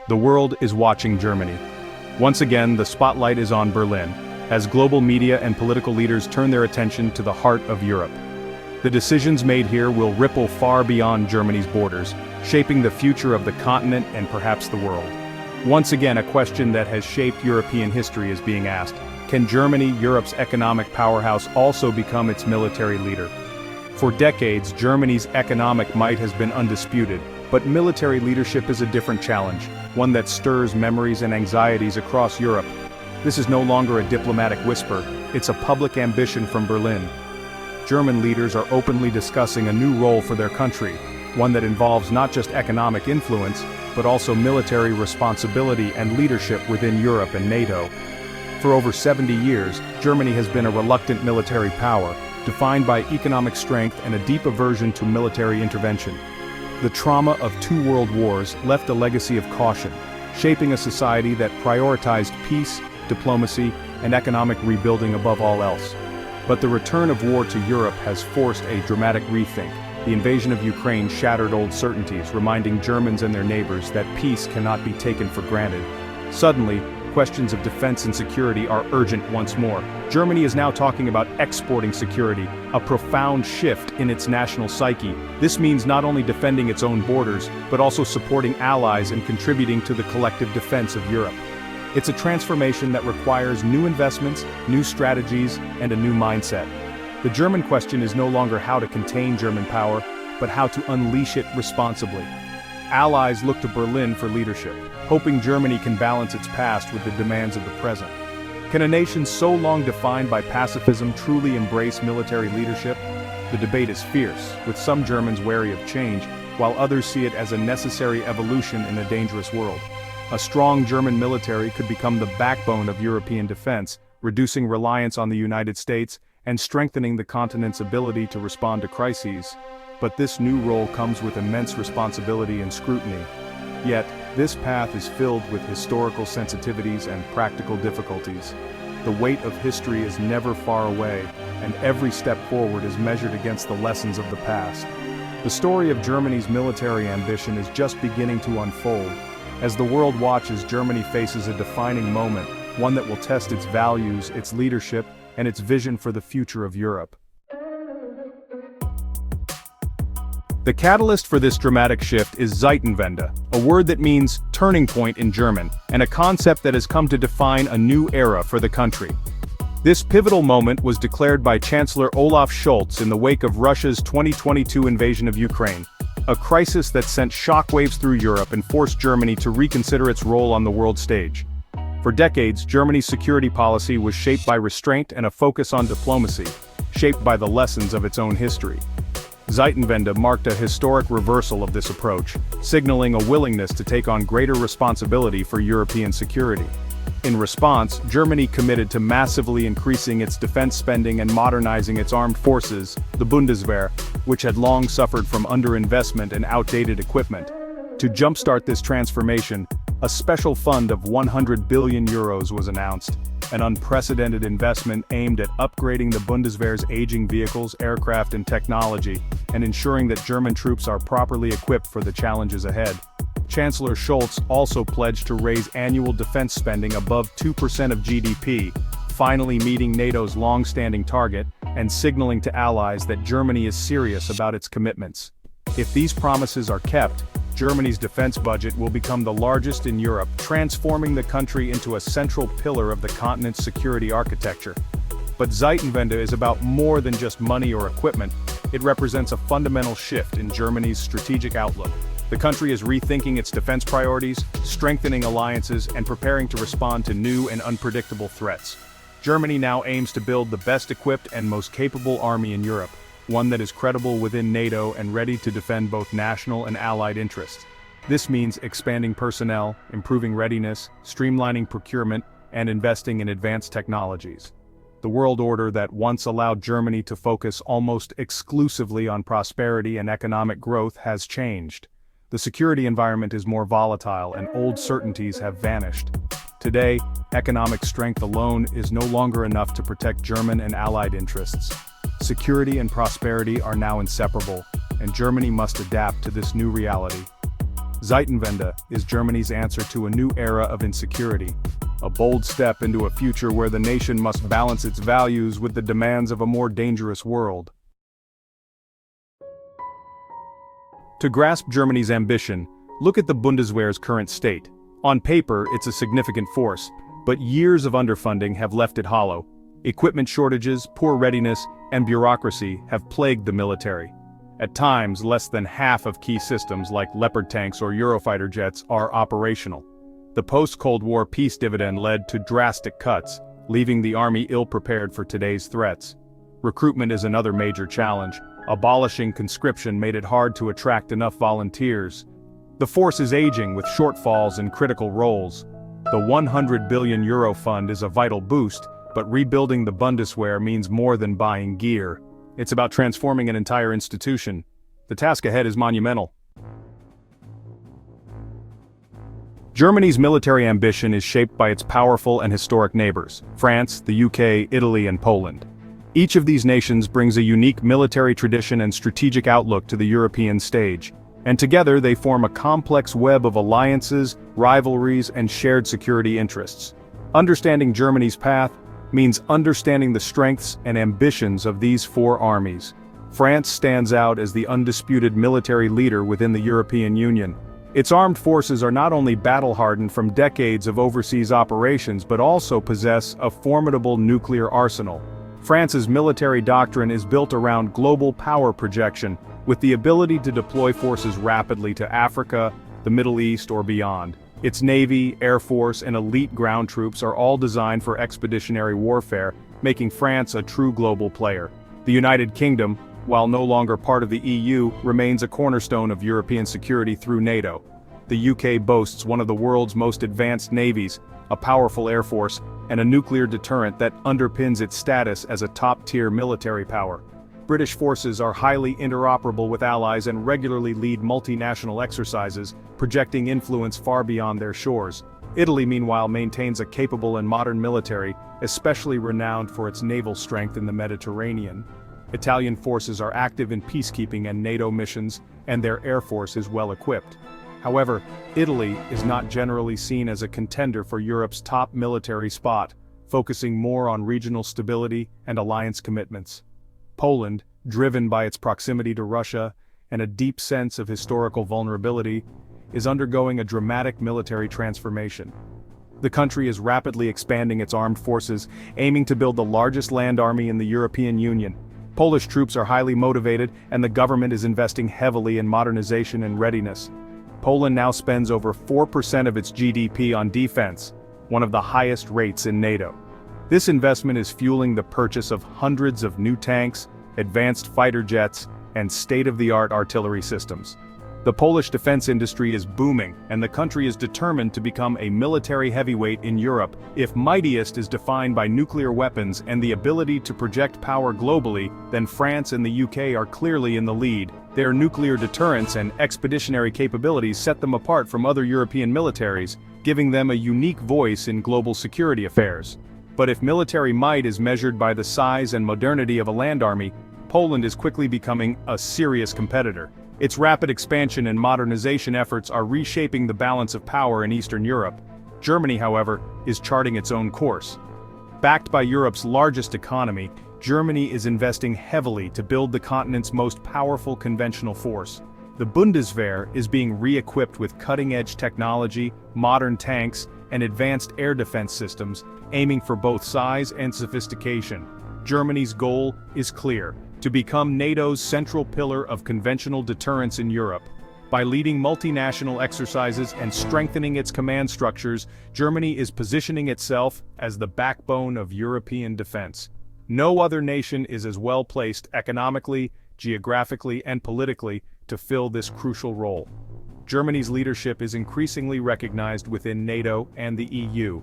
The world is watching Germany. Once again, the spotlight is on Berlin, as global media and political leaders turn their attention to the heart of Europe. The decisions made here will ripple far beyond Germany's borders, shaping the future of the continent and perhaps the world. Once again, a question that has shaped European history is being asked: can Germany, Europe's economic powerhouse, also become its military leader? For decades, Germany's economic might has been undisputed, but military leadership is a different challenge, one that stirs memories and anxieties across Europe. This is no longer a diplomatic whisper, it's a public ambition from Berlin. German leaders are openly discussing a new role for their country, one that involves not just economic influence, but also military responsibility and leadership within Europe and NATO. For over 70 years, Germany has been a reluctant military power, defined by economic strength and a deep aversion to military intervention. The trauma of 2 world wars left a legacy of caution, shaping a society that prioritized peace, diplomacy, and economic rebuilding above all else. But the return of war to Europe has forced a dramatic rethink. The invasion of Ukraine shattered old certainties, reminding Germans and their neighbors that peace cannot be taken for granted. Suddenly, questions of defense and security are urgent once more. Germany is now talking about exporting security, a profound shift in its national psyche. This means not only defending its own borders, but also supporting allies and contributing to the collective defense of Europe. It's a transformation that requires new investments, new strategies, and a new mindset. The German question is no longer how to contain German power, but how to unleash it responsibly. Allies look to Berlin for leadership, hoping Germany can balance its past with the demands of the present. Can a nation so long defined by pacifism truly embrace military leadership? The debate is fierce, with some Germans wary of change, while others see it as a necessary evolution in a dangerous world. A strong German military could become the backbone of European defense, reducing reliance on the United States and strengthening the continent's ability to respond to crises. But this new role comes with immense responsibility and scrutiny. Yet, this path is filled with historical sensitivities and practical difficulties. The weight of history is never far away, and every step forward is measured against the lessons of the past. The story of Germany's military ambition is just beginning to unfold. As the world watches, Germany faces a defining moment, one that will test its values, its leadership, and its vision for the future of Europe. The catalyst for this dramatic shift is Zeitenwende, a word that means turning point in German, and a concept that has come to define a new era for the country. This pivotal moment was declared by Chancellor Olaf Scholz in the wake of Russia's 2022 invasion of Ukraine, a crisis that sent shockwaves through Europe and forced Germany to reconsider its role on the world stage. For decades, Germany's security policy was shaped by restraint and a focus on diplomacy, shaped by the lessons of its own history. Zeitenwende marked a historic reversal of this approach, signaling a willingness to take on greater responsibility for European security. In response, Germany committed to massively increasing its defense spending and modernizing its armed forces, the Bundeswehr, which had long suffered from underinvestment and outdated equipment. To jumpstart this transformation, a special fund of €100 billion was announced, an unprecedented investment aimed at upgrading the Bundeswehr's aging vehicles, aircraft, and technology, and ensuring that German troops are properly equipped for the challenges ahead. Chancellor Scholz also pledged to raise annual defense spending above 2% of GDP, finally meeting NATO's long-standing target, and signaling to allies that Germany is serious about its commitments. If these promises are kept, Germany's defense budget will become the largest in Europe, transforming the country into a central pillar of the continent's security architecture. But Zeitenwende is about more than just money or equipment. It represents a fundamental shift in Germany's strategic outlook. The country is rethinking its defense priorities, strengthening alliances, and preparing to respond to new and unpredictable threats. Germany now aims to build the best equipped and most capable army in Europe, one that is credible within NATO and ready to defend both national and allied interests. This means expanding personnel, improving readiness, streamlining procurement, and investing in advanced technologies. The world order that once allowed Germany to focus almost exclusively on prosperity and economic growth has changed. The security environment is more volatile and old certainties have vanished. Today, economic strength alone is no longer enough to protect German and allied interests. Security and prosperity are now inseparable, and Germany must adapt to this new reality. Zeitenwende is Germany's answer to a new era of insecurity, a bold step into a future where the nation must balance its values with the demands of a more dangerous world. To grasp Germany's ambition, look at the Bundeswehr's current state. On paper, it's a significant force, but years of underfunding have left it hollow. Equipment shortages, poor readiness, and bureaucracy have plagued the military. At times, less than half of key systems like Leopard tanks or Eurofighter jets are operational. The post-Cold War peace dividend led to drastic cuts, leaving the army ill-prepared for today's threats. Recruitment is another major challenge. Abolishing conscription made it hard to attract enough volunteers. The force is aging with shortfalls in critical roles. The €100 billion fund is a vital boost, but rebuilding the Bundeswehr means more than buying gear. It's about transforming an entire institution. The task ahead is monumental. Germany's military ambition is shaped by its powerful and historic neighbors, France, the UK, Italy, and Poland. Each of these nations brings a unique military tradition and strategic outlook to the European stage, and together they form a complex web of alliances, rivalries, and shared security interests. Understanding Germany's path means understanding the strengths and ambitions of these four armies. France stands out as the undisputed military leader within the European Union. Its armed forces are not only battle-hardened from decades of overseas operations but also possess a formidable nuclear arsenal. France's military doctrine is built around global power projection, with the ability to deploy forces rapidly to Africa, the Middle East, or beyond. Its Navy, Air Force, and elite ground troops are all designed for expeditionary warfare, making France a true global player. The United Kingdom, while no longer part of the EU, remains a cornerstone of European security through NATO. The UK boasts one of the world's most advanced navies, a powerful air force, and a nuclear deterrent that underpins its status as a top-tier military power. British forces are highly interoperable with allies and regularly lead multinational exercises, projecting influence far beyond their shores. Italy, meanwhile, maintains a capable and modern military, especially renowned for its naval strength in the Mediterranean. Italian forces are active in peacekeeping and NATO missions, and their air force is well equipped. However, Italy is not generally seen as a contender for Europe's top military spot, focusing more on regional stability and alliance commitments. Poland, driven by its proximity to Russia and a deep sense of historical vulnerability, is undergoing a dramatic military transformation. The country is rapidly expanding its armed forces, aiming to build the largest land army in the European Union. Polish troops are highly motivated, and the government is investing heavily in modernization and readiness. Poland now spends over 4% of its GDP on defense, one of the highest rates in NATO. This investment is fueling the purchase of hundreds of new tanks, advanced fighter jets, and state-of-the-art artillery systems. The Polish defense industry is booming, and the country is determined to become a military heavyweight in Europe. If Mightiest is defined by nuclear weapons and the ability to project power globally, then France and the UK are clearly in the lead. Their nuclear deterrence and expeditionary capabilities set them apart from other European militaries, giving them a unique voice in global security affairs. But if military might is measured by the size and modernity of a land army, Poland is quickly becoming a serious competitor. Its rapid expansion and modernization efforts are reshaping the balance of power in Eastern Europe. Germany, however, is charting its own course. Backed by Europe's largest economy, Germany is investing heavily to build the continent's most powerful conventional force. The Bundeswehr is being re-equipped with cutting-edge technology, modern tanks, and advanced air defense systems, aiming for both size and sophistication. Germany's goal is clear: to become NATO's central pillar of conventional deterrence in Europe. By leading multinational exercises and strengthening its command structures, Germany is positioning itself as the backbone of European defense. No other nation is as well placed economically, geographically, and politically to fill this crucial role. Germany's leadership is increasingly recognized within NATO and the EU.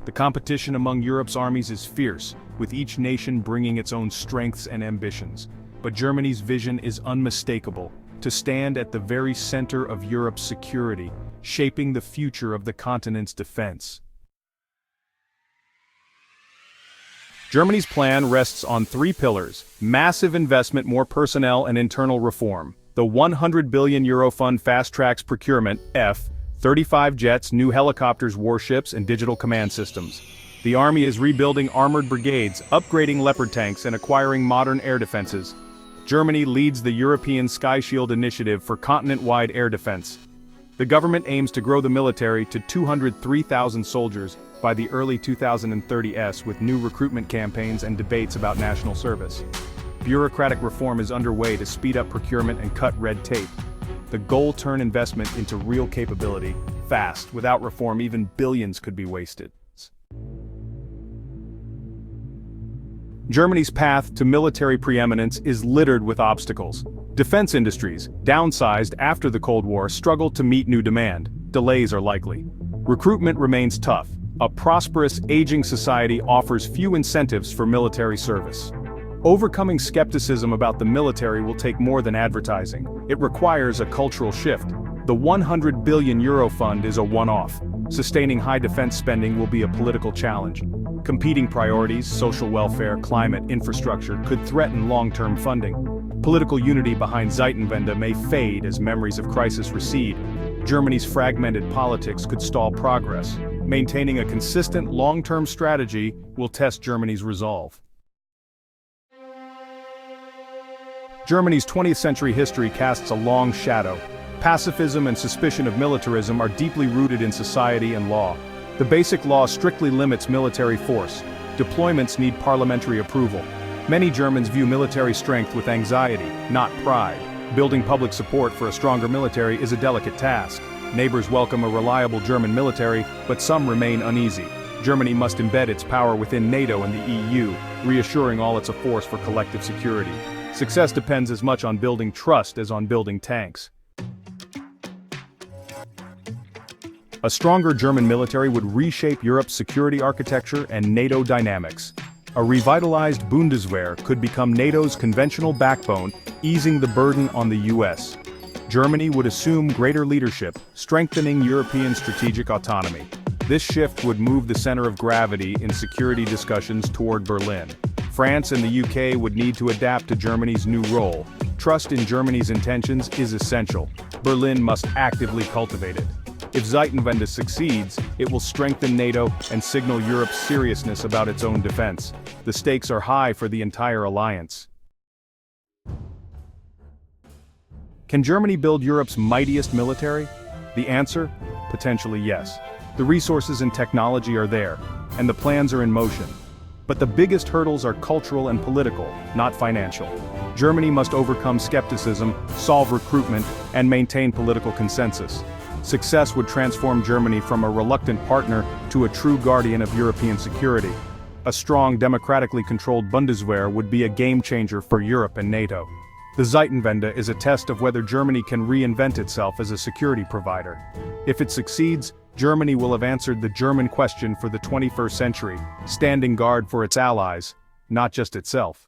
The competition among Europe's armies is fierce, with each nation bringing its own strengths and ambitions. But Germany's vision is unmistakable: to stand at the very center of Europe's security, shaping the future of the continent's defense. Germany's plan rests on three pillars: massive investment, more personnel, and internal reform. The €100 billion fund fast-tracks procurement, F-35 jets, new helicopters, warships, and digital command systems. The Army is rebuilding armored brigades, upgrading Leopard tanks, and acquiring modern air defenses. Germany leads the European Sky Shield initiative for continent-wide air defense. The government aims to grow the military to 203,000 soldiers by the early 2030s with new recruitment campaigns and debates about national service. Bureaucratic reform is underway to speed up procurement and cut red tape. The goal: turn investment into real capability, fast. Without reform, even billions could be wasted. Germany's path to military preeminence is littered with obstacles. Defense industries, downsized after the Cold War, struggle to meet new demand. Delays are likely. Recruitment remains tough. A prosperous, aging society offers few incentives for military service. Overcoming skepticism about the military will take more than advertising. It requires a cultural shift. The €100 billion fund is a one-off. Sustaining high defense spending will be a political challenge. Competing priorities, social welfare, climate, infrastructure, could threaten long-term funding. Political unity behind Zeitenwende may fade as memories of crisis recede. Germany's fragmented politics could stall progress. Maintaining a consistent long-term strategy will test Germany's resolve. Germany's 20th century history casts a long shadow. Pacifism and suspicion of militarism are deeply rooted in society and law. The Basic Law strictly limits military force. Deployments need parliamentary approval. Many Germans view military strength with anxiety, not pride. Building public support for a stronger military is a delicate task. Neighbors welcome a reliable German military, but some remain uneasy. Germany must embed its power within NATO and the EU, reassuring all it's a force for collective security. Success depends as much on building trust as on building tanks. A stronger German military would reshape Europe's security architecture and NATO dynamics. A revitalized Bundeswehr could become NATO's conventional backbone, easing the burden on the US. Germany would assume greater leadership, strengthening European strategic autonomy. This shift would move the center of gravity in security discussions toward Berlin. France and the UK would need to adapt to Germany's new role. Trust in Germany's intentions is essential. Berlin must actively cultivate it. If Zeitenwende succeeds, it will strengthen NATO and signal Europe's seriousness about its own defense. The stakes are high for the entire alliance. Can Germany build Europe's mightiest military? The answer? Potentially yes. The resources and technology are there, and the plans are in motion. But the biggest hurdles are cultural and political, not financial. Germany must overcome skepticism, solve recruitment, and maintain political consensus. Success would transform Germany from a reluctant partner to a true guardian of European security. A strong, democratically controlled Bundeswehr would be a game-changer for Europe and NATO. The Zeitenwende is a test of whether Germany can reinvent itself as a security provider. If it succeeds, Germany will have answered the German question for the 21st century, standing guard for its allies, not just itself.